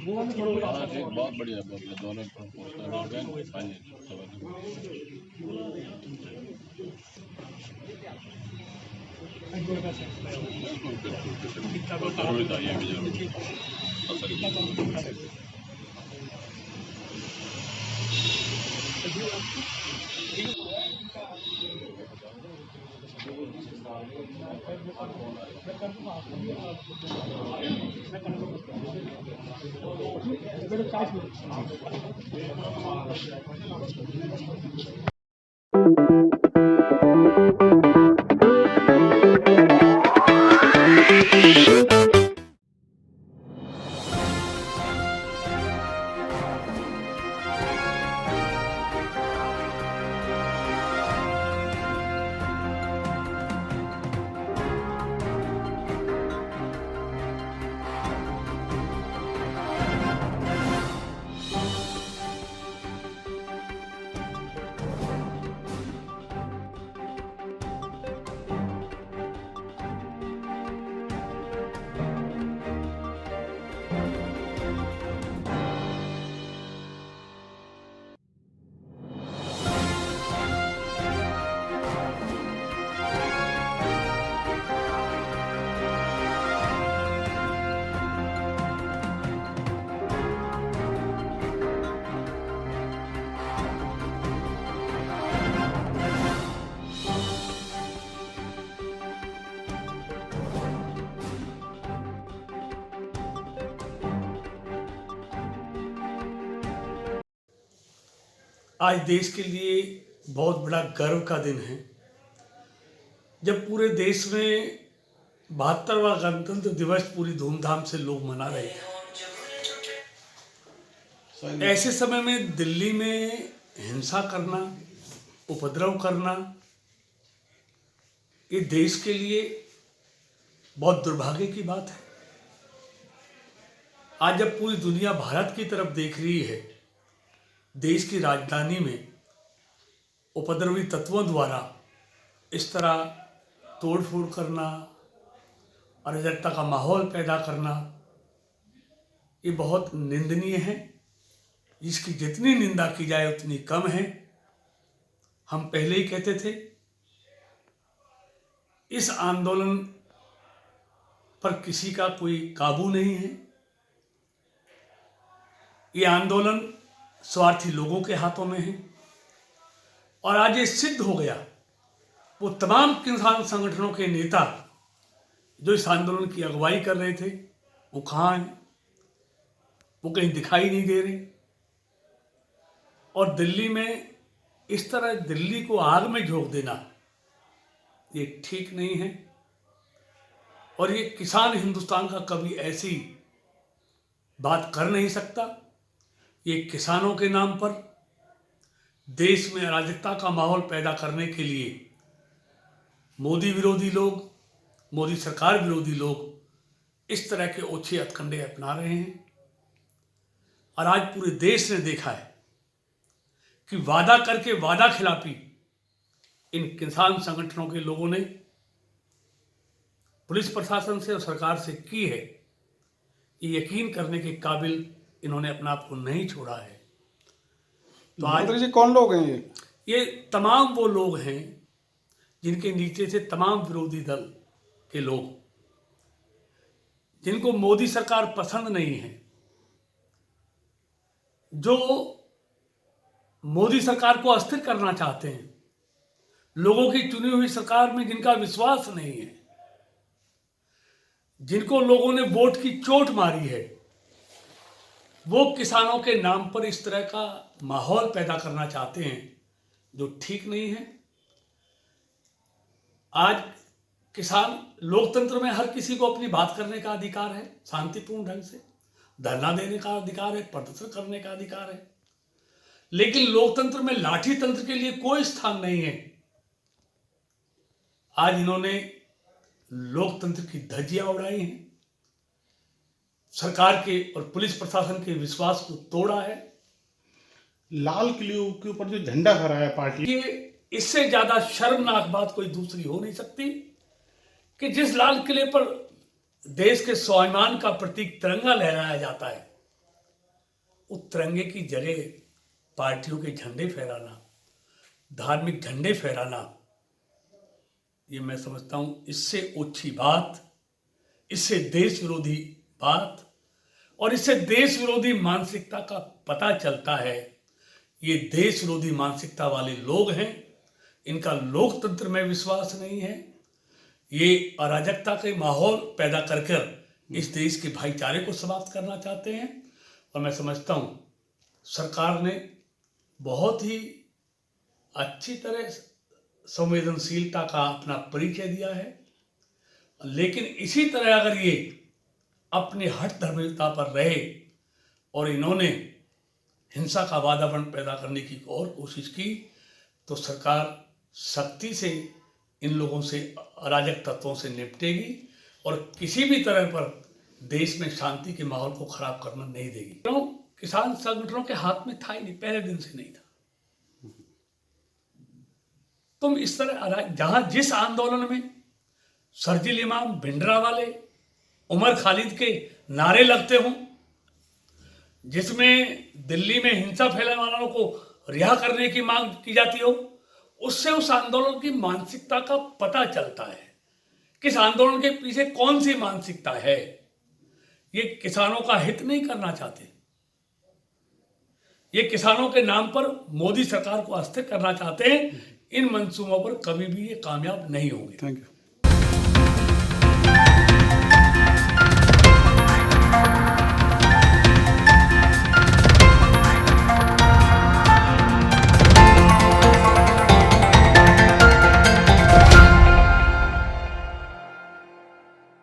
हाँ जी, बहुत बढ़िया दोनों प्रोपोजल हो गए। हाँ जी, बिल्कुल जरूरी था ये भी आज देश के लिए बहुत बड़ा गर्व का दिन है जब पूरे देश में 72वां गणतंत्र दिवस पूरी धूमधाम से लोग मना रहे थे। ऐसे समय में दिल्ली में हिंसा करना, उपद्रव करना, ये देश के लिए बहुत दुर्भाग्य की बात है। आज जब पूरी दुनिया भारत की तरफ देख रही है, देश की राजधानी में उपद्रवी तत्वों द्वारा इस तरह तोड़फोड़ करना, अराजकता का माहौल पैदा करना, ये बहुत निंदनीय है। इसकी जितनी निंदा की जाए उतनी कम है। हम पहले ही कहते थे, इस आंदोलन पर किसी का कोई काबू नहीं है। ये आंदोलन स्वार्थी लोगों के हाथों में है और आज ये सिद्ध हो गया। वो तमाम किसान संगठनों के नेता जो इस आंदोलन की अगुवाई कर रहे थे, वो कहाँ हैं? वो कहीं दिखाई नहीं दे रहे। और दिल्ली में इस तरह दिल्ली को आग में झोंक देना, ये ठीक नहीं है। और ये किसान हिंदुस्तान का कभी ऐसी बात कर नहीं सकता। ये किसानों के नाम पर देश में अराजकता का माहौल पैदा करने के लिए मोदी विरोधी लोग, मोदी सरकार विरोधी लोग इस तरह के ओछे हथकंडे अपना रहे हैं। और आज पूरे देश ने देखा है कि वादा करके वादा खिलाफी इन किसान संगठनों के लोगों ने पुलिस प्रशासन से और सरकार से की है। ये यकीन करने के काबिल इन्होंने अपना आप को नहीं छोड़ा है। तो आज जी कौन लोग हैं ये तमाम वो लोग हैं जिनके नीचे से तमाम विरोधी दल के लोग, जिनको मोदी सरकार पसंद नहीं है, जो मोदी सरकार को अस्थिर करना चाहते हैं, लोगों की चुनी हुई सरकार में जिनका विश्वास नहीं है, जिनको लोगों ने वोट की चोट मारी है, वो किसानों के नाम पर इस तरह का माहौल पैदा करना चाहते हैं जो ठीक नहीं है। आज किसान लोकतंत्र में हर किसी को अपनी बात करने का अधिकार है, शांतिपूर्ण ढंग से धरना देने का अधिकार है, प्रदर्शन करने का अधिकार है। लेकिन लोकतंत्र में लाठी तंत्र के लिए कोई स्थान नहीं है। आज इन्होंने लोकतंत्र की धज्जियां उड़ाई हैं, सरकार के और पुलिस प्रशासन के विश्वास को तोड़ा है। लाल किले के ऊपर जो झंडा फहराया पार्टी, ये इससे ज्यादा शर्मनाक बात कोई दूसरी हो नहीं सकती कि जिस लाल किले पर देश के स्वाभिमान का प्रतीक तिरंगा लहराया जाता है, वो तिरंगे की जगह पार्टियों के झंडे फहराना, धार्मिक झंडे फहराना, ये मैं समझता हूँ इससे ओछी बात, इससे देश विरोधी बात और इससे देश विरोधी मानसिकता का पता चलता है। ये देश विरोधी मानसिकता वाले लोग हैं, इनका लोकतंत्र में विश्वास नहीं है। ये अराजकता के माहौल पैदा कर इस देश के भाईचारे को समाप्त करना चाहते हैं। और मैं समझता हूँ सरकार ने बहुत ही अच्छी तरह संवेदनशीलता का अपना परिचय दिया है, लेकिन इसी तरह अगर ये अपने हठ धर्मिकता पर रहे और इन्होंने हिंसा का वातावरण पैदा करने की और कोशिश की तो सरकार सख्ती से इन लोगों से, अराजक तत्वों से निपटेगी और किसी भी तरह पर देश में शांति के माहौल को खराब करना नहीं देगी। क्यों? किसान संगठनों के हाथ में था ही नहीं, पहले दिन से नहीं था। तुम इस तरह जहां जिस आंदोलन में शर्जील इमाम, भिंडरावाले, उमर खालिद के नारे लगते हों, जिसमें दिल्ली में हिंसा फैलाने वालों को रिहा करने की मांग की जाती हो, उससे उस आंदोलन की मानसिकता का पता चलता है। किस आंदोलन के पीछे कौन सी मानसिकता है। ये किसानों का हित नहीं करना चाहते, ये किसानों के नाम पर मोदी सरकार को अस्थिर करना चाहते हैं। इन मंसूबों पर कभी भी ये कामयाब नहीं होंगे। Thank you.